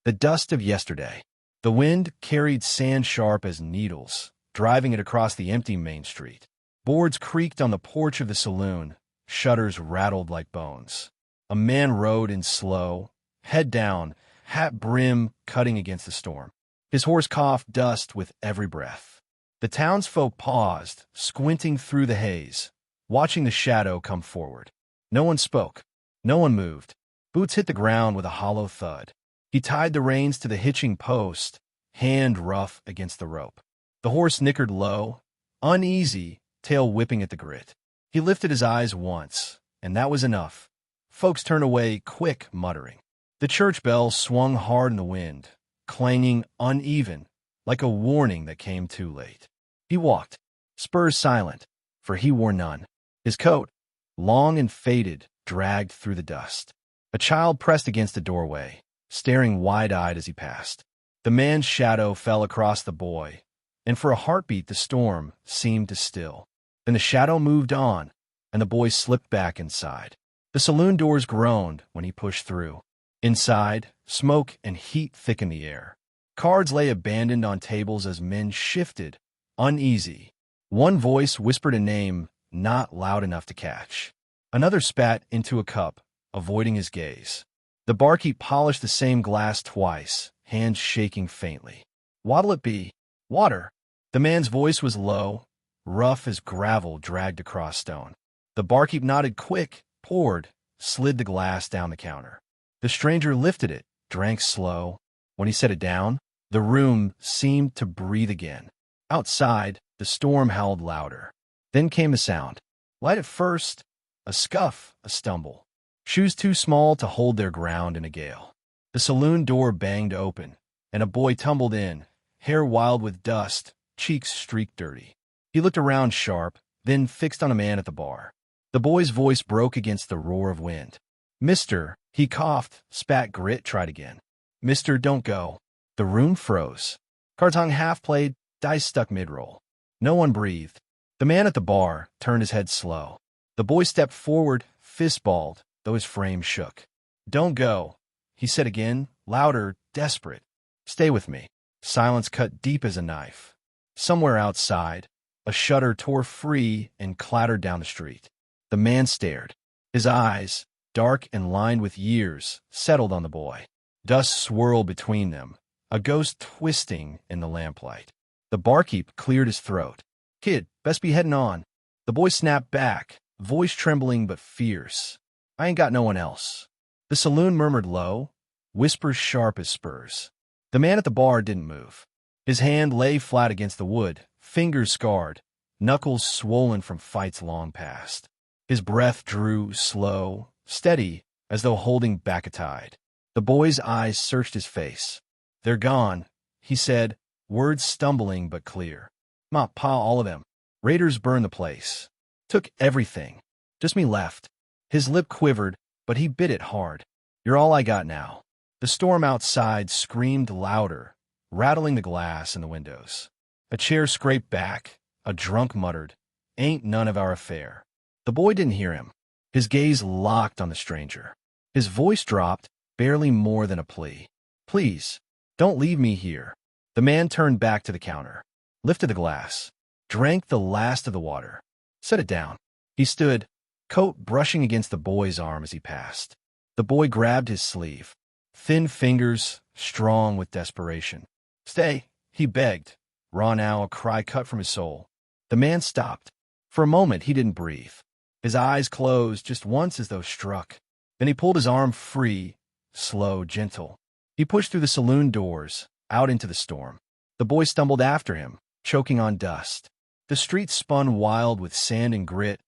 The dust of yesterday. The wind carried sand sharp as needles, driving it across the empty main street. Boards creaked on the porch of the saloon, shutters rattled like bones. A man rode in slow, head down, hat brim cutting against the storm. His horse coughed dust with every breath. The townsfolk paused, squinting through the haze, watching the shadow come forward. No one spoke. No one moved. Boots hit the ground with a hollow thud. He tied the reins to the hitching post, hand rough against the rope. The horse nickered low, uneasy, tail whipping at the grit. He lifted his eyes once, and that was enough. Folks turned away, quick, muttering. The church bell swung hard in the wind, clanging uneven, like a warning that came too late. He walked, spurs silent, for he wore none. His coat, long and faded, dragged through the dust. A child pressed against the doorway, staring wide-eyed as he passed. The man's shadow fell across the boy, and for a heartbeat the storm seemed to still. Then the shadow moved on, and the boy slipped back inside. The saloon doors groaned when he pushed through. Inside, smoke and heat thickened the air. Cards lay abandoned on tables as men shifted, uneasy. One voice whispered a name not loud enough to catch. Another spat into a cup, avoiding his gaze. The barkeep polished the same glass twice, hands shaking faintly. "What'll it be?" "Water." The man's voice was low, rough as gravel dragged across stone. The barkeep nodded quick, poured, slid the glass down the counter. The stranger lifted it, drank slow. When he set it down, the room seemed to breathe again. Outside, the storm howled louder. Then came a sound. Light at first, a scuff, a stumble. Shoes too small to hold their ground in a gale. The saloon door banged open, and a boy tumbled in, hair wild with dust, cheeks streaked dirty. He looked around sharp, then fixed on a man at the bar. The boy's voice broke against the roar of wind. "Mister," he coughed, spat grit, tried again. "Mister, don't go." The room froze. Cards hung half-played, dice stuck mid-roll. No one breathed. The man at the bar turned his head slow. The boy stepped forward, fist-balled, though his frame shook. "Don't go," he said again, louder, desperate. "Stay with me." Silence cut deep as a knife. Somewhere outside, a shutter tore free and clattered down the street. The man stared. His eyes, dark and lined with years, settled on the boy. Dust swirled between them, a ghost twisting in the lamplight. The barkeep cleared his throat. "Kid, best be heading on." The boy snapped back, voice trembling but fierce. "I ain't got no one else." The saloon murmured low, whispers sharp as spurs. The man at the bar didn't move. His hand lay flat against the wood, fingers scarred, knuckles swollen from fights long past. His breath drew slow, steady, as though holding back a tide. The boy's eyes searched his face. "They're gone," he said, words stumbling but clear. "Ma, pa, all of them. Raiders burned the place. Took everything. Just me left." His lip quivered, but he bit it hard. "You're all I got now." The storm outside screamed louder, rattling the glass in the windows. A chair scraped back. A drunk muttered, "Ain't none of our affair." The boy didn't hear him. His gaze locked on the stranger. His voice dropped, barely more than a plea. "Please, don't leave me here." The man turned back to the counter, lifted the glass, drank the last of the water, set it down. He stood, coat brushing against the boy's arm as he passed. The boy grabbed his sleeve, thin fingers, strong with desperation. "Stay," he begged, raw now, a cry cut from his soul. The man stopped. For a moment he didn't breathe. His eyes closed just once as though struck. Then he pulled his arm free, slow, gentle. He pushed through the saloon doors, out into the storm. The boy stumbled after him, choking on dust. The street spun wild with sand and grit,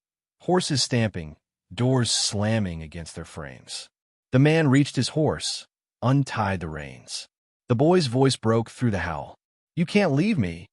horses stamping, doors slamming against their frames. The man reached his horse, untied the reins. The boy's voice broke through the howl. "You can't leave me."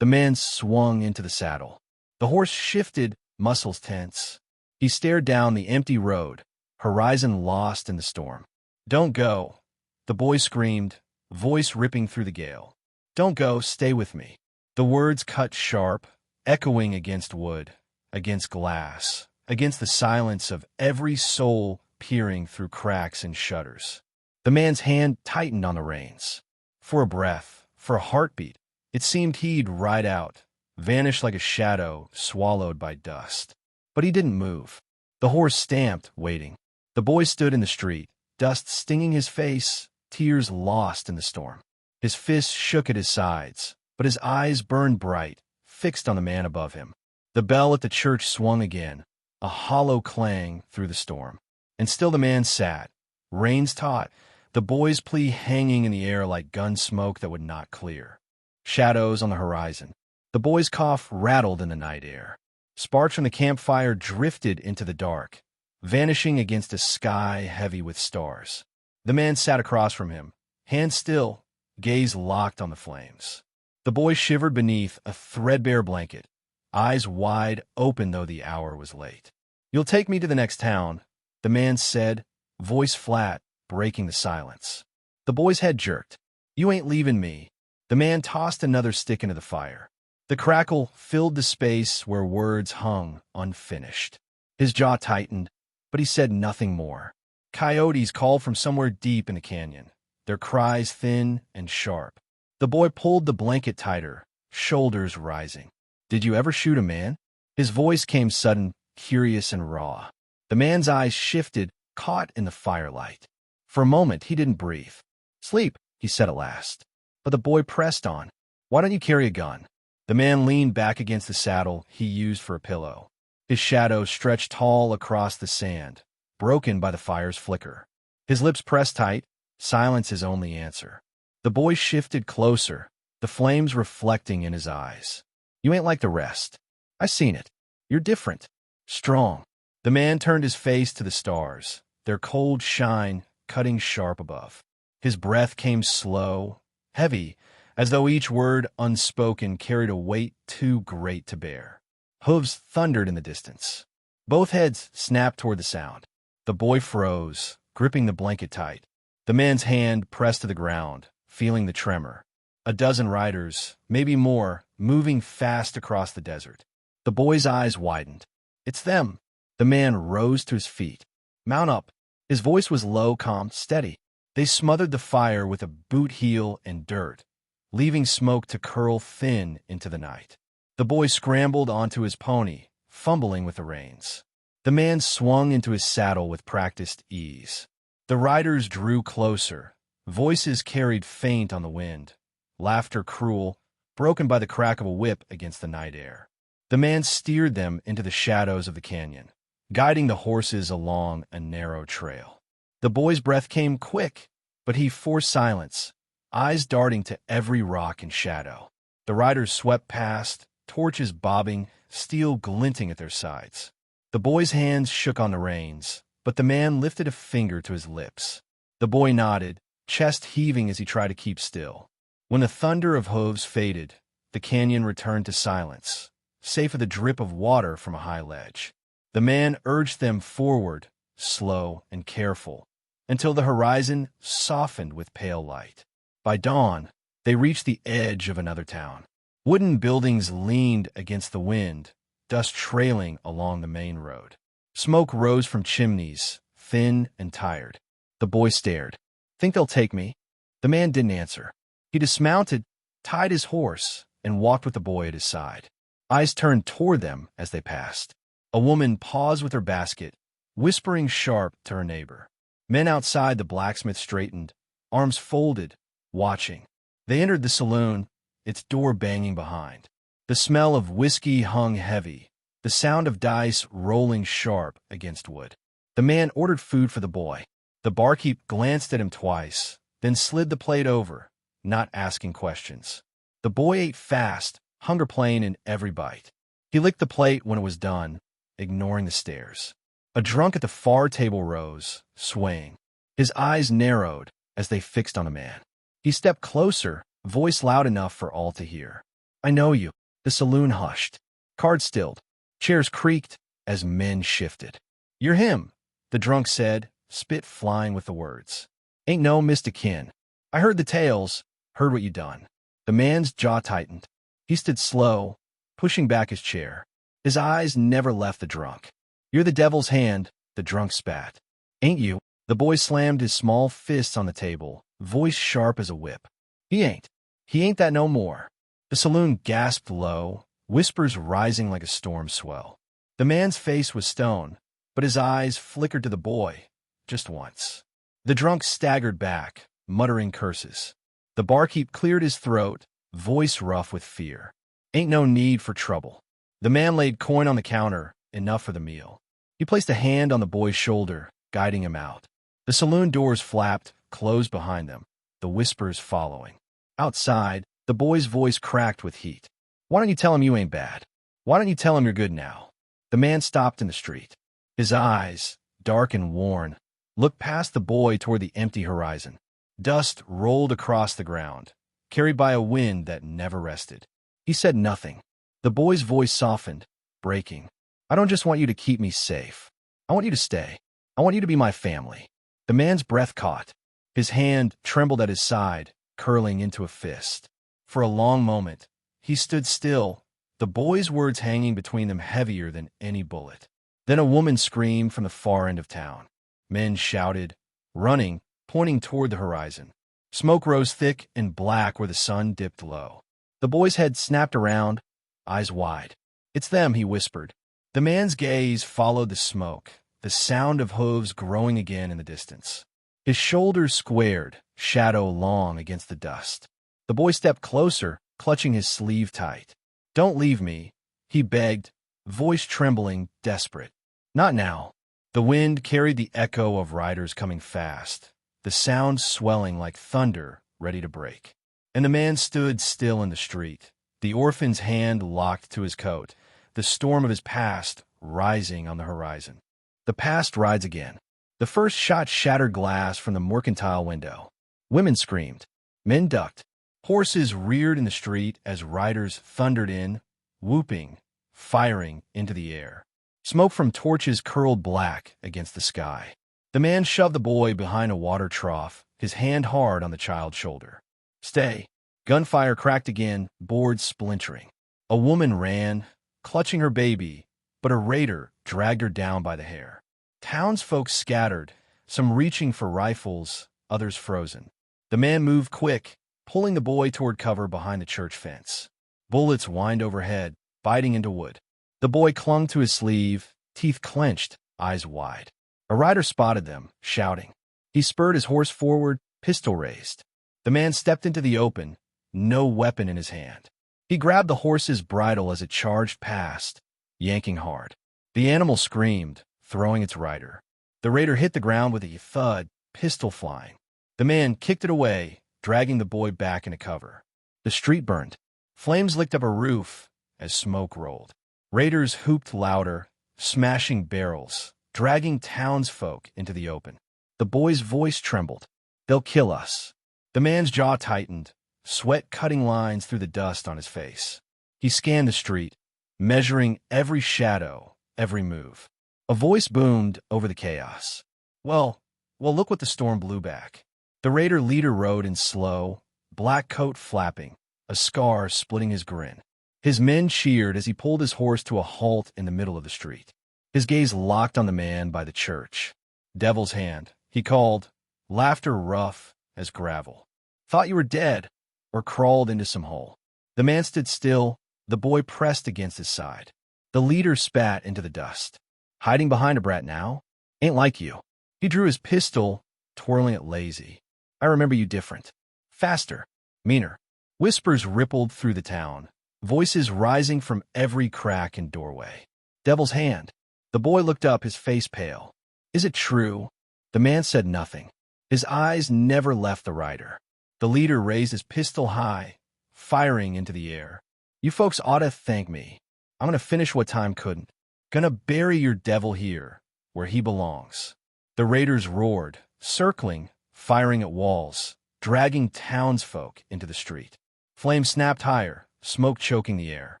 The man swung into the saddle. The horse shifted, muscles tense. He stared down the empty road, horizon lost in the storm. "Don't go," the boy screamed, voice ripping through the gale. "Don't go, stay with me." The words cut sharp, echoing against wood, against glass, against the silence of every soul peering through cracks and shutters. The man's hand tightened on the reins. For a breath, for a heartbeat, it seemed he'd ride out, vanish like a shadow swallowed by dust. But he didn't move. The horse stamped, waiting. The boy stood in the street, dust stinging his face, tears lost in the storm. His fists shook at his sides, but his eyes burned bright, fixed on the man above him. The bell at the church swung again, a hollow clang through the storm. And still the man sat, reins taut, the boy's plea hanging in the air like gun smoke that would not clear. Shadows on the horizon. The boy's cough rattled in the night air. Sparks from the campfire drifted into the dark, vanishing against a sky heavy with stars. The man sat across from him, hands still, gaze locked on the flames. The boy shivered beneath a threadbare blanket, eyes wide open though the hour was late. "You'll take me to the next town," the man said, voice flat, breaking the silence. The boy's head jerked. "You ain't leaving me." The man tossed another stick into the fire. The crackle filled the space where words hung unfinished. His jaw tightened, but he said nothing more. Coyotes called from somewhere deep in the canyon, their cries thin and sharp. The boy pulled the blanket tighter, shoulders rising. "Did you ever shoot a man?" His voice came sudden, curious and raw. The man's eyes shifted, caught in the firelight. For a moment, he didn't breathe. "Sleep," he said at last. But the boy pressed on. "Why don't you carry a gun?" The man leaned back against the saddle he used for a pillow. His shadow stretched tall across the sand, broken by the fire's flicker. His lips pressed tight, silence his only answer. The boy shifted closer, the flames reflecting in his eyes. "You ain't like the rest. I seen it. You're different. Strong." The man turned his face to the stars, their cold shine cutting sharp above. His breath came slow, heavy, as though each word unspoken carried a weight too great to bear. Hooves thundered in the distance. Both heads snapped toward the sound. The boy froze, gripping the blanket tight. The man's hand pressed to the ground, feeling the tremor. A dozen riders, maybe more, moving fast across the desert. The boy's eyes widened. "It's them." The man rose to his feet. "Mount up." His voice was low, calm, steady. They smothered the fire with a boot heel and dirt, leaving smoke to curl thin into the night. The boy scrambled onto his pony, fumbling with the reins. The man swung into his saddle with practiced ease. The riders drew closer, voices carried faint on the wind, laughter cruel, broken by the crack of a whip against the night air. The man steered them into the shadows of the canyon, guiding the horses along a narrow trail. The boy's breath came quick, but he forced silence, eyes darting to every rock and shadow. The riders swept past, torches bobbing, steel glinting at their sides. The boy's hands shook on the reins, but the man lifted a finger to his lips. The boy nodded, chest heaving as he tried to keep still. When the thunder of hooves faded, the canyon returned to silence, save for the drip of water from a high ledge. The man urged them forward, slow and careful, until the horizon softened with pale light. By dawn, they reached the edge of another town. Wooden buildings leaned against the wind, dust trailing along the main road. Smoke rose from chimneys, thin and tired. The boy stared. "Think they'll take me?" The man didn't answer. He dismounted, tied his horse, and walked with the boy at his side. Eyes turned toward them as they passed. A woman paused with her basket, whispering sharp to her neighbor. Men outside the blacksmith straightened, arms folded, watching. They entered the saloon, its door banging behind. The smell of whiskey hung heavy, the sound of dice rolling sharp against wood. The man ordered food for the boy. The barkeep glanced at him twice, then slid the plate over, not asking questions. The boy ate fast, hunger playing in every bite. He licked the plate when it was done, ignoring the stares. A drunk at the far table rose, swaying. His eyes narrowed as they fixed on a man. He stepped closer, voice loud enough for all to hear. "I know you." The saloon hushed. Cards stilled. Chairs creaked as men shifted. "You're him," the drunk said, spit flying with the words. "Ain't no Mr. Kin. I heard the tales, heard what you done." The man's jaw tightened. He stood slow, pushing back his chair. His eyes never left the drunk. "You're the devil's hand," the drunk spat. "Ain't you?" The boy slammed his small fists on the table, voice sharp as a whip. He ain't. He ain't that no more. The saloon gasped low, whispers rising like a storm swell. The man's face was stone, but his eyes flickered to the boy, just once. The drunk staggered back, muttering curses. The barkeep cleared his throat, voice rough with fear. Ain't no need for trouble. The man laid coin on the counter, enough for the meal. He placed a hand on the boy's shoulder, guiding him out. The saloon doors flapped, closed behind them, the whispers following. Outside, the boy's voice cracked with heat. Why don't you tell him you ain't bad? Why don't you tell him you're good now? The man stopped in the street. His eyes, dark and worn, looked past the boy toward the empty horizon. Dust rolled across the ground, carried by a wind that never rested. He said nothing. The boy's voice softened, breaking. I don't just want you to keep me safe. I want you to stay. I want you to be my family. The man's breath caught. His hand trembled at his side, curling into a fist. For a long moment, he stood still, the boy's words hanging between them heavier than any bullet. Then a woman screamed from the far end of town. Men shouted, running, pointing toward the horizon. Smoke rose thick and black where the sun dipped low. The boy's head snapped around, eyes wide. It's them, he whispered. The man's gaze followed the smoke, the sound of hooves growing again in the distance. His shoulders squared, shadow long against the dust. The boy stepped closer, clutching his sleeve tight. Don't leave me, he begged, voice trembling, desperate. Not now. The wind carried the echo of riders coming fast, the sound swelling like thunder, ready to break. And the man stood still in the street, the orphan's hand locked to his coat, the storm of his past rising on the horizon. The past rides again. The first shot shattered glass from the mercantile window. Women screamed. Men ducked. Horses reared in the street as riders thundered in, whooping, firing into the air. Smoke from torches curled black against the sky. The man shoved the boy behind a water trough, his hand hard on the child's shoulder. Stay. Gunfire cracked again, boards splintering. A woman ran, clutching her baby, but a raider dragged her down by the hair. Townsfolk scattered, some reaching for rifles, others frozen. The man moved quick, pulling the boy toward cover behind the church fence. Bullets whined overhead, biting into wood. The boy clung to his sleeve, teeth clenched, eyes wide. A rider spotted them, shouting. He spurred his horse forward, pistol raised. The man stepped into the open, no weapon in his hand. He grabbed the horse's bridle as it charged past, yanking hard. The animal screamed, throwing its rider. The raider hit the ground with a thud, pistol flying. The man kicked it away, dragging the boy back into cover. The street burned. Flames licked up a roof as smoke rolled. Raiders hooped louder, smashing barrels, dragging townsfolk into the open. The boy's voice trembled. They'll kill us. The man's jaw tightened, sweat cutting lines through the dust on his face. He scanned the street, measuring every shadow, every move. A voice boomed over the chaos. Well, look what the storm blew back. The raider leader rode in slow, black coat flapping, a scar splitting his grin. His men cheered as he pulled his horse to a halt in the middle of the street. His gaze locked on the man by the church. Devil's hand, he called, laughter rough as gravel. Thought you were dead, or crawled into some hole. The man stood still, the boy pressed against his side. The leader spat into the dust. Hiding behind a brat now? Ain't like you. He drew his pistol, twirling it lazy. I remember you different. Faster. Meaner. Whispers rippled through the town, voices rising from every crack and doorway. Devil's hand. The boy looked up, his face pale. Is it true? The man said nothing. His eyes never left the rider. The leader raised his pistol high, firing into the air. You folks ought to thank me. I'm gonna finish what time couldn't. Gonna bury your devil here, where he belongs. The raiders roared, circling, firing at walls, dragging townsfolk into the street. Flames snapped higher, smoke choking the air.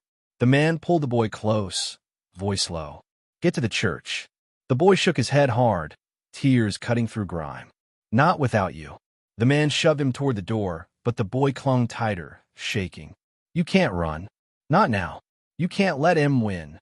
The man pulled the boy close, voice low. Get to the church. The boy shook his head hard, tears cutting through grime. Not without you. The man shoved him toward the door, but the boy clung tighter, shaking. You can't run. Not now. You can't let him win.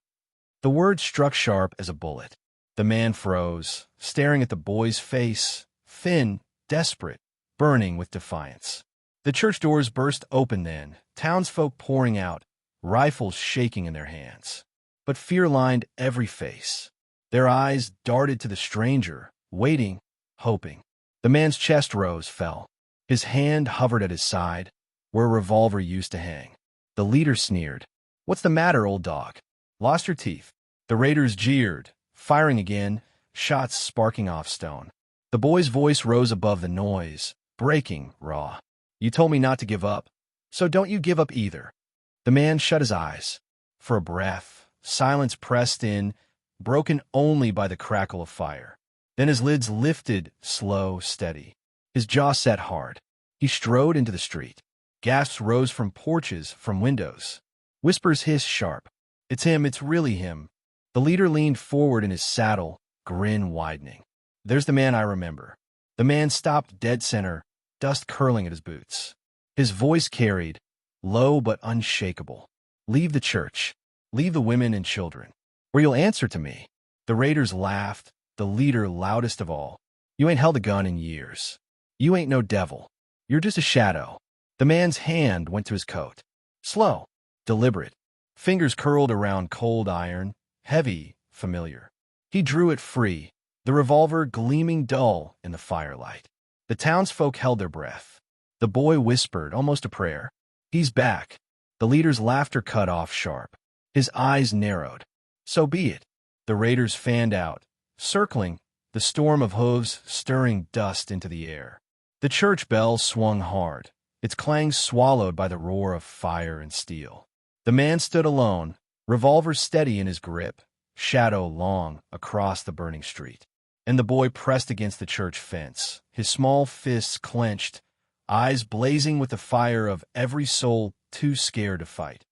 The word struck sharp as a bullet. The man froze, staring at the boy's face, thin, desperate, burning with defiance. The church doors burst open then, townsfolk pouring out, rifles shaking in their hands. But fear lined every face. Their eyes darted to the stranger, waiting, hoping. The man's chest rose, fell. His hand hovered at his side, where a revolver used to hang. The leader sneered. "What's the matter, old dog? Lost your teeth?" The raiders jeered, firing again, shots sparking off stone. The boy's voice rose above the noise, breaking, raw. "You told me not to give up, so don't you give up either." The man shut his eyes. For a breath, silence pressed in, broken only by the crackle of fire. Then his lids lifted, slow, steady. His jaw set hard. He strode into the street. Gasps rose from porches, from windows. Whispers hissed sharp. "It's him, it's really him." The leader leaned forward in his saddle, grin widening. "There's the man I remember." The man stopped dead center, dust curling at his boots. His voice carried, low but unshakable. "Leave the church. Leave the women and children, or you'll answer to me." The raiders laughed, the leader loudest of all. "You ain't held a gun in years. You ain't no devil. You're just a shadow." The man's hand went to his coat. Slow, deliberate. Fingers curled around cold iron, heavy, familiar. He drew it free, the revolver gleaming dull in the firelight. The townsfolk held their breath. The boy whispered, almost a prayer. "He's back." The leader's laughter cut off sharp. His eyes narrowed. "So be it." The raiders fanned out, circling, the storm of hooves stirring dust into the air. The church bell swung hard, its clang swallowed by the roar of fire and steel. The man stood alone, revolver steady in his grip, shadow long across the burning street. And the boy pressed against the church fence, his small fists clenched, eyes blazing with the fire of every soul too scared to fight.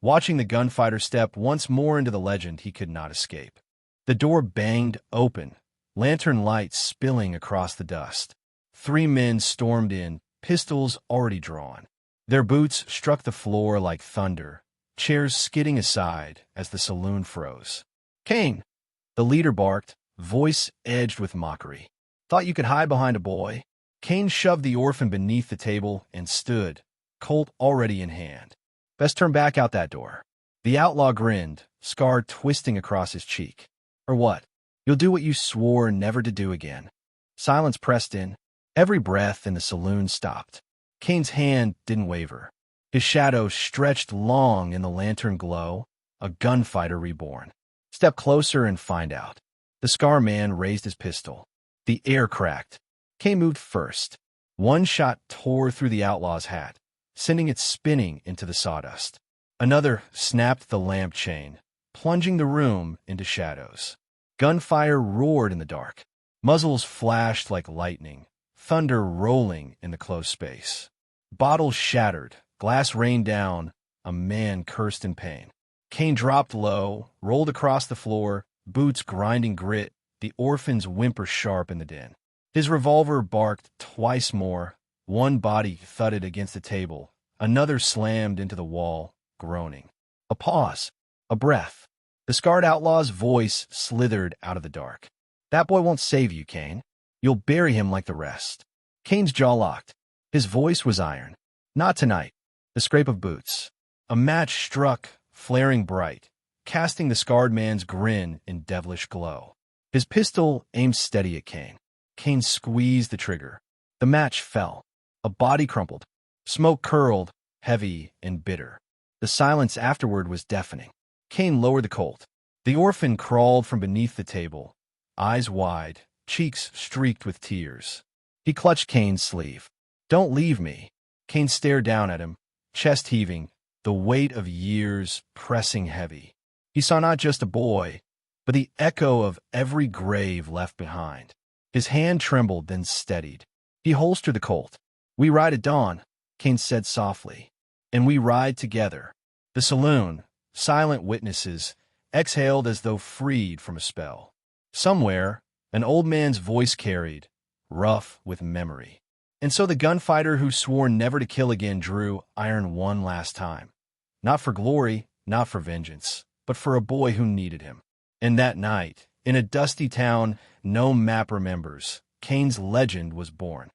Watching the gunfighter step once more into the legend he could not escape. The door banged open, lantern light spilling across the dust. 3 men stormed in, pistols already drawn. Their boots struck the floor like thunder, chairs skidding aside as the saloon froze. "Cain!" The leader barked, voice edged with mockery. "Thought you could hide behind a boy?" Cain shoved the orphan beneath the table and stood, Colt already in hand. "Best turn back out that door." The outlaw grinned, scar twisting across his cheek. "Or what? You'll do what you swore never to do again." Silence pressed in. Every breath in the saloon stopped. Cain's hand didn't waver. His shadow stretched long in the lantern glow, a gunfighter reborn. "Step closer and find out." The scar man raised his pistol. The air cracked. Cain moved first. One shot tore through the outlaw's hat, sending it spinning into the sawdust. Another snapped the lamp chain, plunging the room into shadows. Gunfire roared in the dark. Muzzles flashed like lightning, thunder rolling in the closed space. Bottles shattered, glass rained down, a man cursed in pain. Cain dropped low, rolled across the floor, boots grinding grit, the orphan's whimper sharp in the din. His revolver barked twice more. One body thudded against the table, another slammed into the wall, groaning. A pause, a breath. The scarred outlaw's voice slithered out of the dark. "That boy won't save you, Cain. You'll bury him like the rest." Cain's jaw locked. His voice was iron. "Not tonight." The scrape of boots. A match struck, flaring bright, casting the scarred man's grin in devilish glow. His pistol aimed steady at Cain. Cain squeezed the trigger. The match fell. A body crumpled. Smoke curled, heavy and bitter. The silence afterward was deafening. Cain lowered the Colt. The orphan crawled from beneath the table, eyes wide, cheeks streaked with tears. He clutched Cain's sleeve. "Don't leave me." Cain stared down at him, chest heaving, the weight of years pressing heavy. He saw not just a boy, but the echo of every grave left behind. His hand trembled, then steadied. He holstered the Colt. "We ride at dawn," Cain said softly. "And we ride together." The saloon, silent witnesses, exhaled as though freed from a spell. Somewhere, an old man's voice carried, rough with memory. And so the gunfighter who swore never to kill again drew iron one last time. Not for glory, not for vengeance, but for a boy who needed him. And that night, In a dusty town no map remembers, Kane's legend was born.